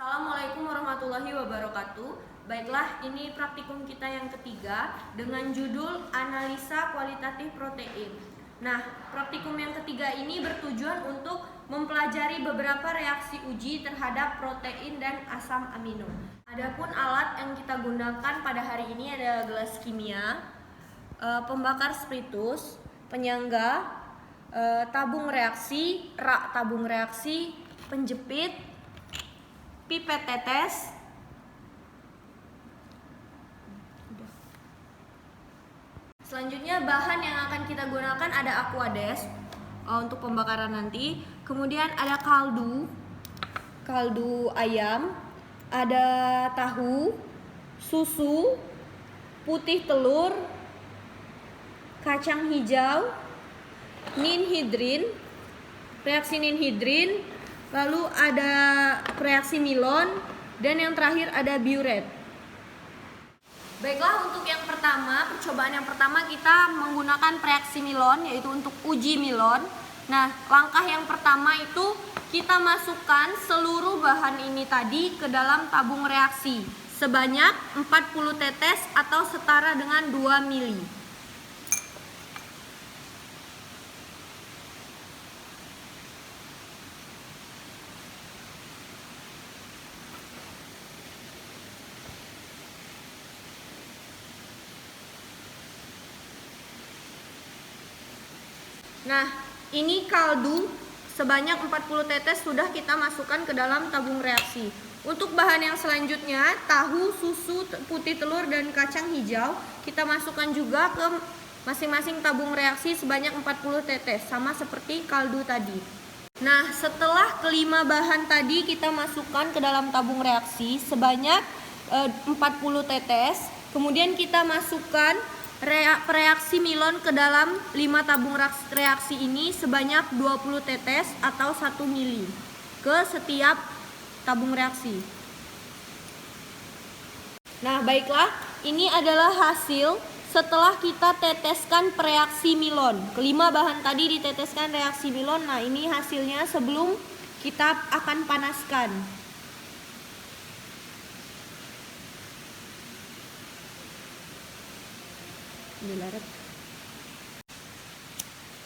Assalamualaikum warahmatullahi wabarakatuh. Baiklah, ini praktikum kita yang ketiga dengan judul Analisa Kualitatif Protein. Nah, praktikum yang ketiga ini bertujuan untuk mempelajari beberapa reaksi uji terhadap protein dan asam amino. Adapun alat yang kita gunakan pada hari ini ada gelas kimia, pembakar spiritus, penyangga, tabung reaksi, rak tabung reaksi, penjepit, pipet tetes, selanjutnya bahan yang akan kita gunakan ada aquades untuk pembakaran nanti. Kemudian ada kaldu ayam, ada tahu, susu, putih telur, kacang hijau, ninhidrin, reaksi ninhidrin, lalu ada reaksi Milon, dan yang terakhir ada biuret. Baiklah, untuk yang pertama, percobaan yang pertama kita menggunakan reaksi Milon, yaitu untuk uji Milon. Nah, langkah yang pertama itu kita masukkan seluruh bahan ini tadi ke dalam tabung reaksi sebanyak 40 tetes atau setara dengan 2 mili. Nah, ini kaldu sebanyak 40 tetes sudah kita masukkan ke dalam tabung reaksi. Untuk bahan yang selanjutnya, tahu, susu, putih telur, dan kacang hijau, kita masukkan juga ke masing-masing tabung reaksi sebanyak 40 tetes, sama seperti kaldu tadi. Nah, setelah kelima bahan tadi kita masukkan ke dalam tabung reaksi sebanyak 40 tetes, kemudian kita masukkan reaksi Milon ke dalam 5 tabung reaksi ini sebanyak 20 tetes atau 1 mili ke setiap tabung reaksi. Nah, baiklah, ini adalah hasil setelah kita teteskan reaksi Milon. Kelima bahan tadi diteteskan reaksi Milon. Nah, ini hasilnya sebelum kita akan panaskan.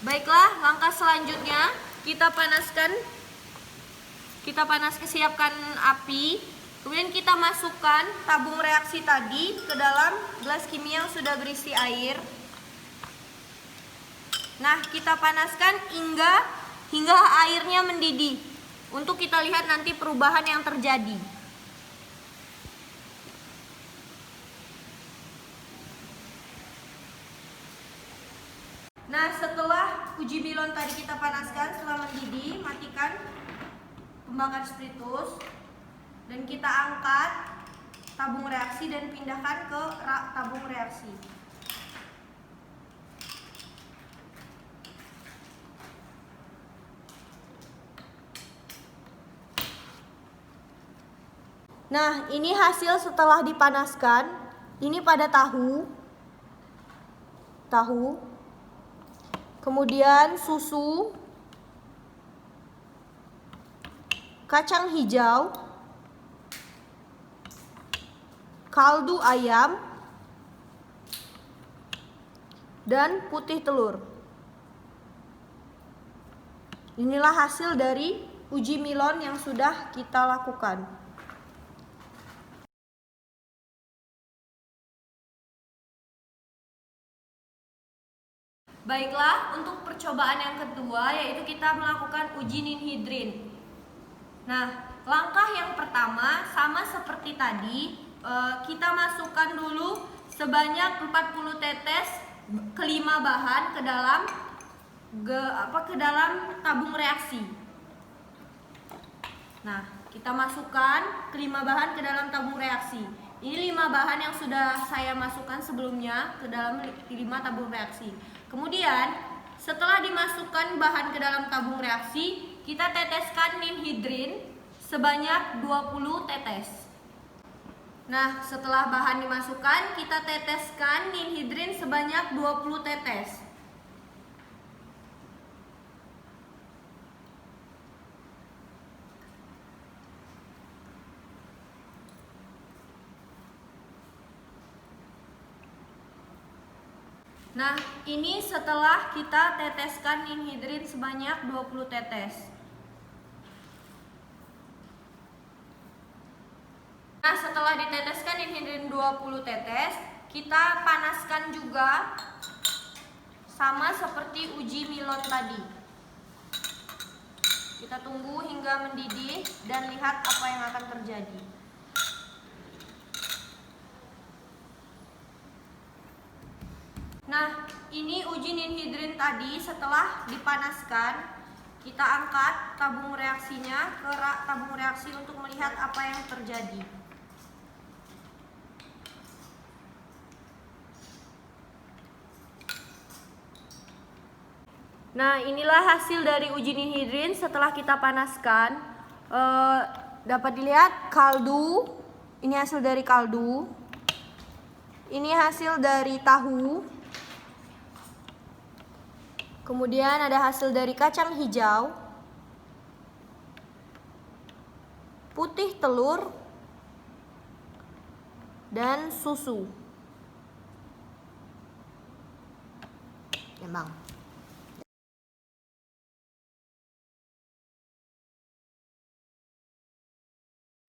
Baiklah, langkah selanjutnya kita siapkan api, kemudian kita masukkan tabung reaksi tadi ke dalam gelas kimia yang sudah berisi air. Nah, kita panaskan hingga airnya mendidih untuk kita lihat nanti perubahan yang terjadi. Nah, setelah uji Milon tadi kita panaskan, setelah mendidih, matikan pembakar spiritus dan kita angkat tabung reaksi dan pindahkan ke rak tabung reaksi. Nah, ini hasil setelah dipanaskan. Ini pada tahu, kemudian susu, kacang hijau, kaldu ayam, dan putih telur. Inilah hasil dari uji Milon yang sudah kita lakukan. Baiklah, untuk percobaan yang kedua yaitu kita melakukan uji ninhidrin. Nah, langkah yang pertama sama seperti tadi, kita masukkan dulu sebanyak 40 tetes kelima bahan ke dalam tabung reaksi. Nah, kita masukkan kelima bahan ke dalam tabung reaksi. Ini 5 bahan yang sudah saya masukkan sebelumnya ke dalam 5 tabung reaksi. Kemudian, setelah dimasukkan bahan ke dalam tabung reaksi, kita teteskan ninhidrin sebanyak 20 tetes. Nah, setelah bahan dimasukkan, kita teteskan ninhidrin sebanyak 20 tetes. Nah, ini setelah kita teteskan ninhidrin sebanyak 20 tetes. Nah, setelah diteteskan ninhidrin 20 tetes, kita panaskan juga sama seperti uji Milon tadi. Kita tunggu hingga mendidih dan lihat apa yang akan terjadi. Nah, ini uji ninhidrin tadi setelah dipanaskan. Kita angkat tabung reaksinya ke rak tabung reaksi untuk melihat apa yang terjadi. Nah, inilah hasil dari uji ninhidrin setelah kita panaskan. Dapat dilihat kaldu. Ini hasil dari kaldu. Ini hasil dari tahu. Kemudian ada hasil dari kacang hijau, putih telur, dan susu. Emang.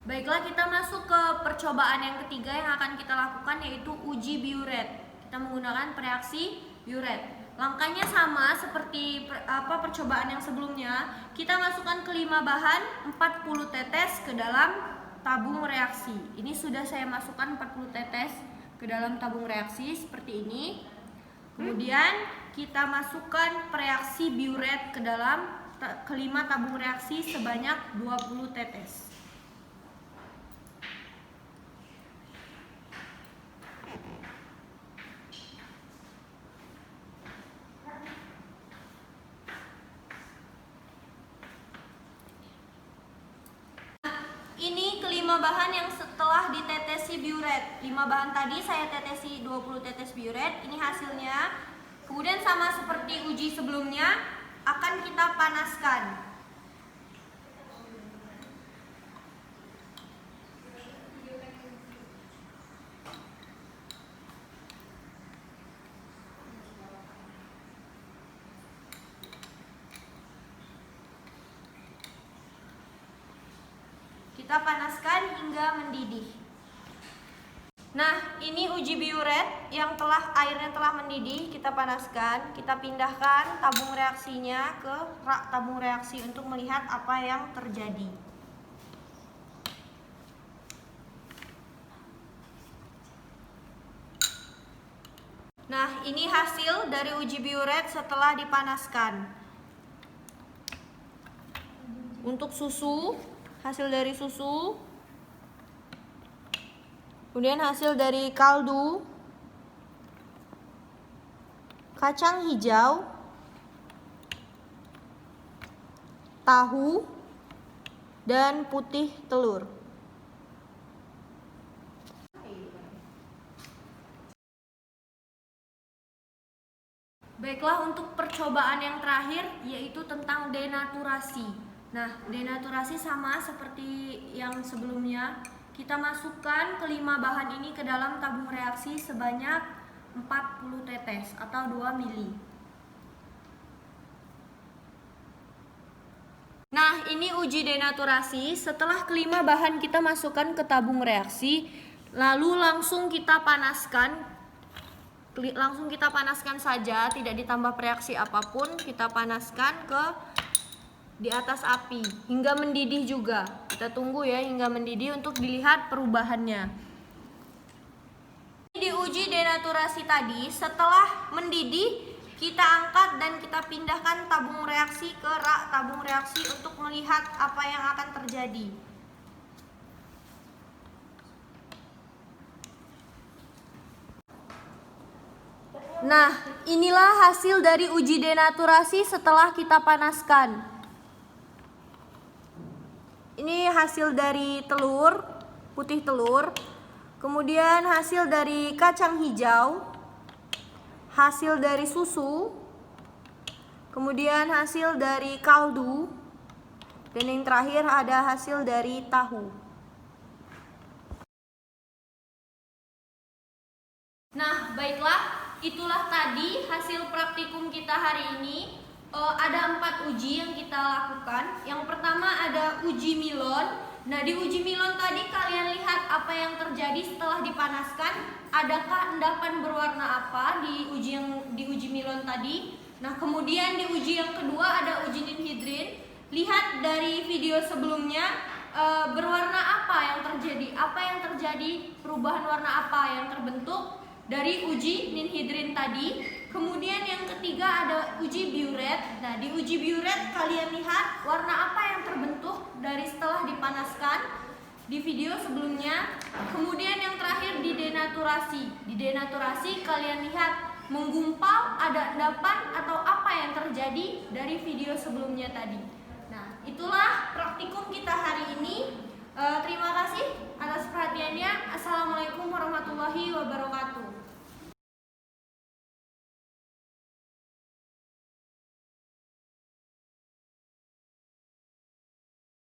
Baiklah, kita masuk ke percobaan yang ketiga yang akan kita lakukan, yaitu uji biuret. Kita menggunakan reaksi biuret. Langkahnya sama seperti percobaan yang sebelumnya. Kita masukkan ke 5 bahan 40 tetes ke dalam tabung reaksi. Ini sudah saya masukkan 40 tetes ke dalam tabung reaksi seperti ini. Kemudian kita masukkan reaksi biuret ke dalam kelima tabung reaksi sebanyak 20 tetes. Ini kelima bahan yang setelah ditetesi biuret. 5 bahan tadi saya tetesi 20 tetes biuret. Ini hasilnya. Kemudian sama seperti uji sebelumnya, akan kita panaskan. Kita panaskan hingga mendidih. Nah, ini uji biuret yang airnya telah mendidih. Kita panaskan, kita pindahkan tabung reaksinya ke rak tabung reaksi untuk melihat apa yang terjadi. Nah, ini hasil dari uji biuret setelah dipanaskan. Untuk susu, hasil dari susu, kemudian hasil dari kaldu, kacang hijau, tahu, dan putih telur. Baiklah, untuk percobaan yang terakhir yaitu tentang denaturasi. Nah, denaturasi sama seperti yang sebelumnya. Kita masukkan kelima bahan ini ke dalam tabung reaksi sebanyak 40 tetes atau 2 mili. Nah, ini uji denaturasi. Setelah kelima bahan kita masukkan ke tabung reaksi, lalu langsung kita panaskan. Langsung kita panaskan saja, tidak ditambah reaksi apapun. Kita panaskan di atas api hingga mendidih juga. Kita tunggu ya hingga mendidih untuk dilihat perubahannya. Di uji denaturasi tadi, setelah mendidih kita angkat dan kita pindahkan tabung reaksi ke rak tabung reaksi untuk melihat apa yang akan terjadi. Nah, inilah hasil dari uji denaturasi setelah kita panaskan. Ini hasil dari telur, putih telur. Kemudian hasil dari kacang hijau, hasil dari susu, kemudian hasil dari kaldu, dan yang terakhir ada hasil dari tahu. Nah, baiklah, itulah tadi tadi hasil praktikum kita hari ini ada 4 uji yang kita lakukan. Yang pertama ada uji Milon. Nah, di uji Milon tadi kalian lihat apa yang terjadi setelah dipanaskan. Adakah endapan berwarna apa di uji Milon tadi? Nah, kemudian di uji yang kedua ada uji ninhidrin. Lihat dari video sebelumnya berwarna apa yang terjadi? Apa yang terjadi? Perubahan warna apa yang terbentuk dari uji ninhidrin tadi? Kemudian yang ketiga ada uji biuret. Nah, di uji biuret kalian lihat warna apa yang terbentuk dari setelah dipanaskan di video sebelumnya. Kemudian yang terakhir di denaturasi. Di denaturasi kalian lihat menggumpal, ada endapan atau apa yang terjadi dari video sebelumnya tadi. Nah, itulah